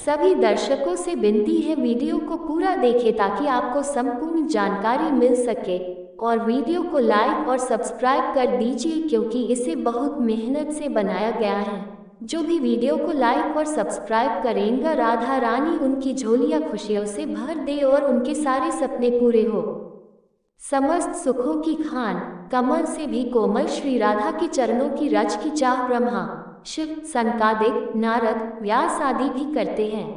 सभी दर्शकों से विनती है वीडियो को पूरा देखें ताकि आपको संपूर्ण जानकारी मिल सके और वीडियो को लाइक और सब्सक्राइब कर दीजिए क्योंकि इसे बहुत मेहनत से बनाया गया है। जो भी वीडियो को लाइक और सब्सक्राइब करेंगे राधा रानी उनकी झोलियां खुशियों से भर दे और उनके सारे सपने पूरे हो। समस्त सुखों की खान कमल से भी कोमल श्री राधा के चरणों की रज की चाह ब्रह्मा शिव सनकादिक नारद व्यास आदि भी करते हैं।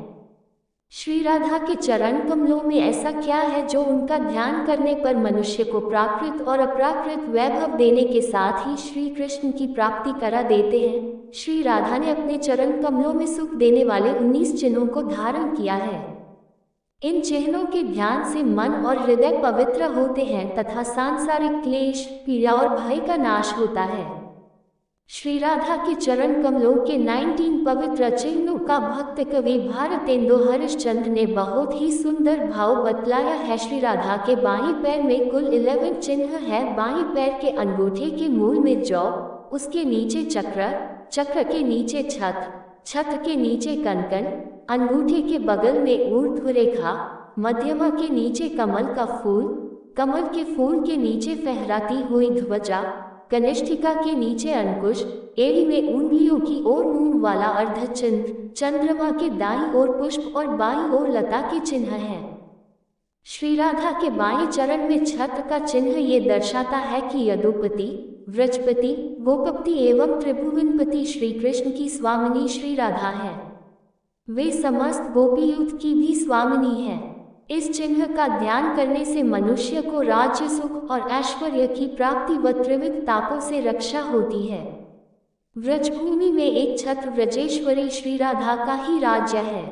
श्री राधा के चरण कमलों में ऐसा क्या है जो उनका ध्यान करने पर मनुष्य को प्राकृत और अप्राकृत वैभव देने के साथ ही श्री कृष्ण की प्राप्ति करा देते हैं। श्री राधा ने अपने चरण कमलों में सुख देने वाले 19 चिन्हों को धारण किया है। इन चिन्हों के ध्यान से मन और हृदय पवित्र होते हैं तथा सांसारिक क्लेश पीड़ा और भय का नाश होता है। श्री राधा के चरण कमलों के 19 पवित्र चिन्हों का भक्त कवि भारतेंदु हरिश्चंद्र ने बहुत ही सुंदर भाव बतलाया है। श्री राधा के बाएं पैर में कुल 11 चिन्ह है। बाएं पैर के अंगूठे के मूल में जौ, उसके नीचे चक्र, चक्र के नीचे छत्र, छत्र के नीचे कनकन, अंगूठे के बगल में ऊर्ध्व रेखा, मध्यमा के नीचे कमल का फूल, कमल के फूल के नीचे फहराती हुई ध्वजा, कनिष्ठिका के नीचे अंकुश, एड़ी में उंगलियों की ओर मूंग वाला अर्धचंद्र, चंद्रमा के दाईं ओर पुष्प और बाईं ओर लता के चिन्ह है। श्री राधा के बाएं चरण में छत्र का चिन्ह ये दर्शाता है कि यदुपति, व्रजपति, गोपपति एवं त्रिभुवनपति श्री कृष्ण की स्वामिनी श्री राधा है। वे समस्त गोपीयूथ की भी स्वामिनी है। इस चिन्ह का ध्यान करने से मनुष्य को राज्य सुख और ऐश्वर्य की प्राप्ति व त्रिविध तापों से रक्षा होती है। व्रजभूमि में एक छत्र व्रजेश्वरी श्री राधा का ही राज्य है।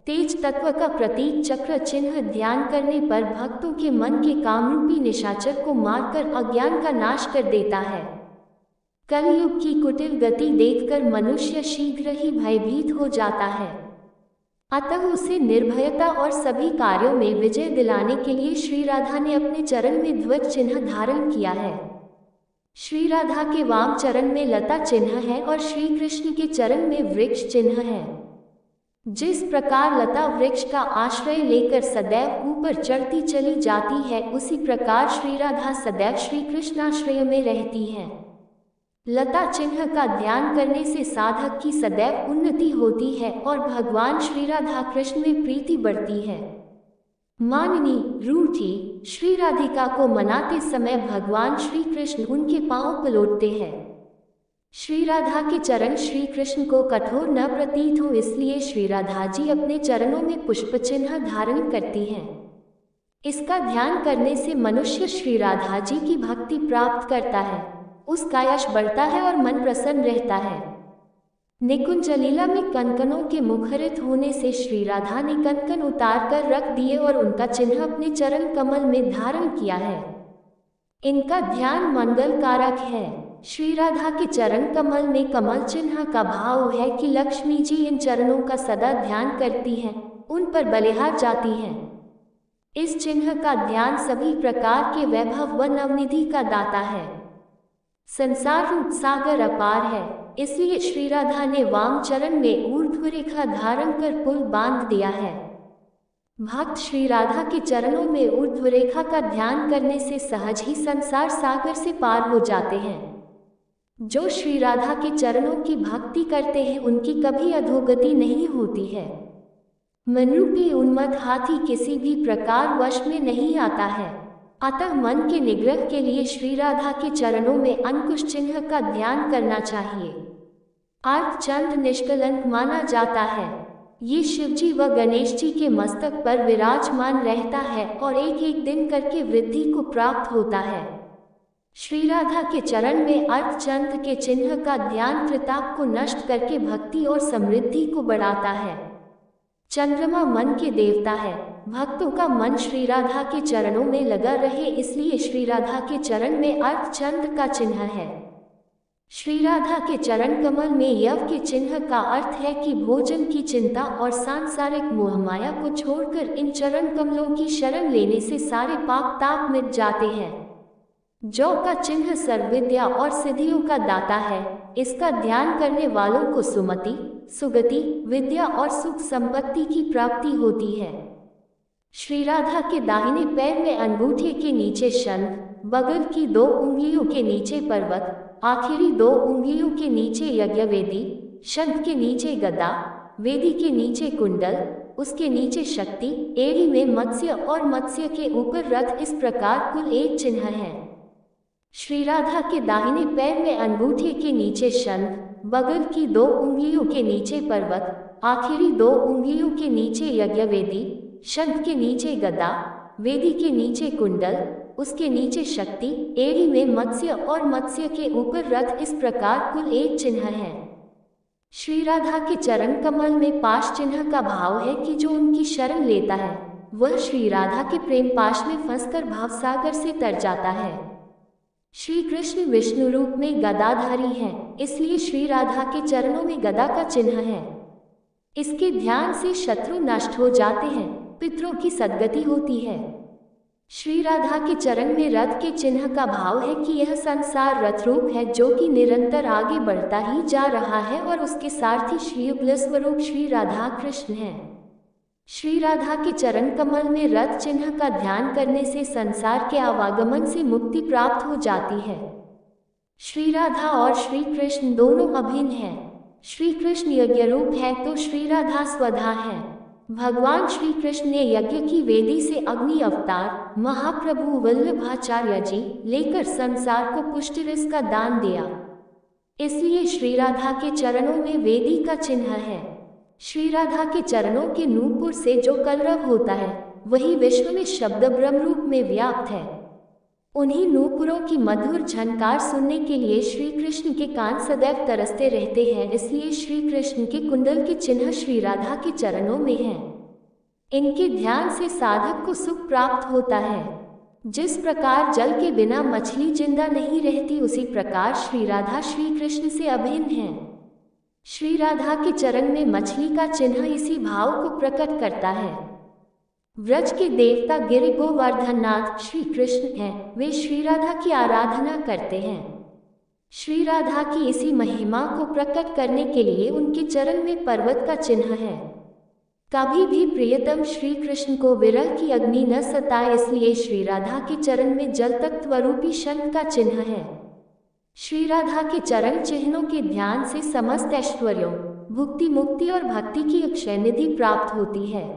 तेज तत्व का प्रतीक चक्र चिन्ह ध्यान करने पर भक्तों के मन के कामरूपी निशाचर को मारकर अज्ञान का नाश कर देता है। कलयुग की कुटिल गति देखकर मनुष्य शीघ्र ही भयभीत हो जाता है, अतः उसे निर्भयता और सभी कार्यों में विजय दिलाने के लिए श्री राधा ने अपने चरण में ध्वज चिन्ह धारण किया है। श्री राधा के वाम चरण में लता चिन्ह है और श्री कृष्ण के चरण में वृक्ष चिन्ह है। जिस प्रकार लता वृक्ष का आश्रय लेकर सदैव ऊपर चढ़ती चली जाती है, उसी प्रकार श्री राधा सदैव श्री कृष्णाश्रय में रहती है। लता चिन्ह का ध्यान करने से साधक की सदैव उन्नति होती है और भगवान श्री राधा कृष्ण में प्रीति बढ़ती है। माननी रूठी श्री राधिका को मनाते समय भगवान श्री कृष्ण उनके पांव पलोटते हैं। श्री राधा के चरण श्री कृष्ण को कठोर न प्रतीत हो, इसलिए श्री राधा जी अपने चरणों में पुष्प चिन्ह धारण करती हैं। इसका ध्यान करने से मनुष्य श्री राधा जी की भक्ति प्राप्त करता है, उसका यश बढ़ता है और मन प्रसन्न रहता है। निकुंज लीला में कनकनों के मुखरित होने से श्री राधा ने कनकन उतार कर रख दिए और उनका चिन्ह अपने चरण कमल में धारण किया है। इनका ध्यान मंगल कारक है। श्री राधा के चरण कमल में कमल चिन्ह का भाव है कि लक्ष्मी जी इन चरणों का सदा ध्यान करती हैं, उन पर बलिहार जाती हैं। इस चिन्ह का ध्यान सभी प्रकार के वैभव व नवनिधि का दाता है। संसार रूप सागर अपार है, इसलिए श्री राधा ने वाम चरण में ऊर्ध्व रेखा धारण कर पुल बांध दिया है। भक्त श्री राधा के चरणों में ऊर्ध्व रेखा का ध्यान करने से सहज ही संसार सागर से पार हो जाते हैं। जो श्री राधा के चरणों की भक्ति करते हैं उनकी कभी अधोगति नहीं होती है। मनरूपी उन्मत्त हाथी किसी भी प्रकार वश में नहीं आता है, अतः मन के निग्रह के लिए श्री राधा के चरणों में अंकुश चिन्ह का ध्यान करना चाहिए। अर्धचंद्र निष्कलंक माना जाता है। ये शिवजी व गणेश जी के मस्तक पर विराजमान रहता है और एक एक दिन करके वृद्धि को प्राप्त होता है। श्री राधा के चरण में अर्धचंद्र के चिन्ह का ध्यान त्रिताप को नष्ट करके भक्ति और समृद्धि को बढ़ाता है। चंद्रमा मन के देवता है। भक्तों का मन श्री राधा के चरणों में लगा रहे, इसलिए श्री राधा के चरण में अर्धचंद्र का चिन्ह है। श्री राधा के चरण कमल में यव के चिन्ह का अर्थ है कि भोजन की चिंता और सांसारिक मोहमाया को छोड़कर इन चरण कमलों की शरण लेने से सारे पाप ताप मिट जाते हैं। जौ का चिन्ह सर्वविद्या और सिद्धियों का दाता है। इसका ध्यान करने वालों को सुमति, सुगति, विद्या और सुख संपत्ति की प्राप्ति होती है। श्री राधा के दाहिने पैर में अंगूठे के नीचे शंख, बगल की 2 उंगलियों के नीचे पर्वत, आखिरी 2 उंगलियों के नीचे यज्ञवेदी, शंख के नीचे गदा, वेदी के नीचे कुंडल, उसके नीचे शक्ति, एड़ी में मत्स्य और मत्स्य के ऊपर रथ, इस प्रकार कुल 1 चिन्ह है। श्री राधा के दाहिने पैर में अंगूठे के नीचे शंख, बगल की 2 उंगलियों के नीचे पर्वत, आखिरी 2 उंगलियों के नीचे यज्ञवेदी, शंख के नीचे गदा, वेदी के नीचे कुंडल, उसके नीचे शक्ति, एड़ी में मत्स्य और मत्स्य के ऊपर रथ, इस प्रकार कुल 1 चिन्ह है। श्री राधा के चरण कमल में पाश चिन्ह का भाव है कि जो उनकी शरण लेता है वह श्री राधा के प्रेम पाश में फंसकर भावसागर से तर जाता है। श्री कृष्ण विष्णु रूप में गदाधारी हैं, इसलिए श्री राधा के चरणों में गदा का चिन्ह है। इसके ध्यान से शत्रु नष्ट हो जाते हैं, पितरों की सद्गति होती है। श्री राधा के चरण में रथ के चिन्ह का भाव है कि यह संसार रथ रूप है जो कि निरंतर आगे बढ़ता ही जा रहा है और उसके सारथी श्री युगल स्वरूप श्री राधा कृष्ण हैं। श्री राधा के चरण कमल में रथ चिन्ह का ध्यान करने से संसार के आवागमन से मुक्ति प्राप्त हो जाती है। श्री राधा और श्री कृष्ण दोनों अभिन्न हैं। श्री कृष्ण यज्ञ रूप है तो श्री राधा स्वधा है। भगवान श्री कृष्ण ने यज्ञ की वेदी से अग्नि अवतार महाप्रभु वल्लभाचार्य जी लेकर संसार को पुष्टिरस का दान दिया, इसलिए श्री राधा के चरणों में वेदी का चिन्ह है। श्री राधा के चरणों के नूपुर से जो कलरव होता है वही विश्व में शब्द ब्रह्म रूप में व्याप्त है। उन्हीं नूपुरों की मधुर झनकार सुनने के लिए श्री कृष्ण के कान सदैव तरसते रहते हैं, इसलिए श्री कृष्ण के कुंडल के चिन्ह श्री राधा के चरणों में हैं। इनके ध्यान से साधक को सुख प्राप्त होता है। जिस प्रकार जल के बिना मछली जिंदा नहीं रहती, उसी प्रकार श्री राधा श्री कृष्ण से अभिन्न हैं। श्री राधा के चरण में मछली का चिन्ह इसी भाव को प्रकट करता है। व्रज के देवता गिरि गोवर्धननाथ श्री कृष्ण हैं, वे श्री राधा की आराधना करते हैं। श्री राधा की इसी महिमा को प्रकट करने के लिए उनके चरण में पर्वत का चिन्ह है। कभी भी प्रियतम श्री कृष्ण को विरह की अग्नि न सताए, इसलिए श्री राधा के चरण में जल तत्व रूपी शंख का चिन्ह है। श्री राधा के चरण चिन्हों के ध्यान से समस्त ऐश्वर्यों, भुक्ति, मुक्ति और भक्ति की अक्षय निधि प्राप्त होती है।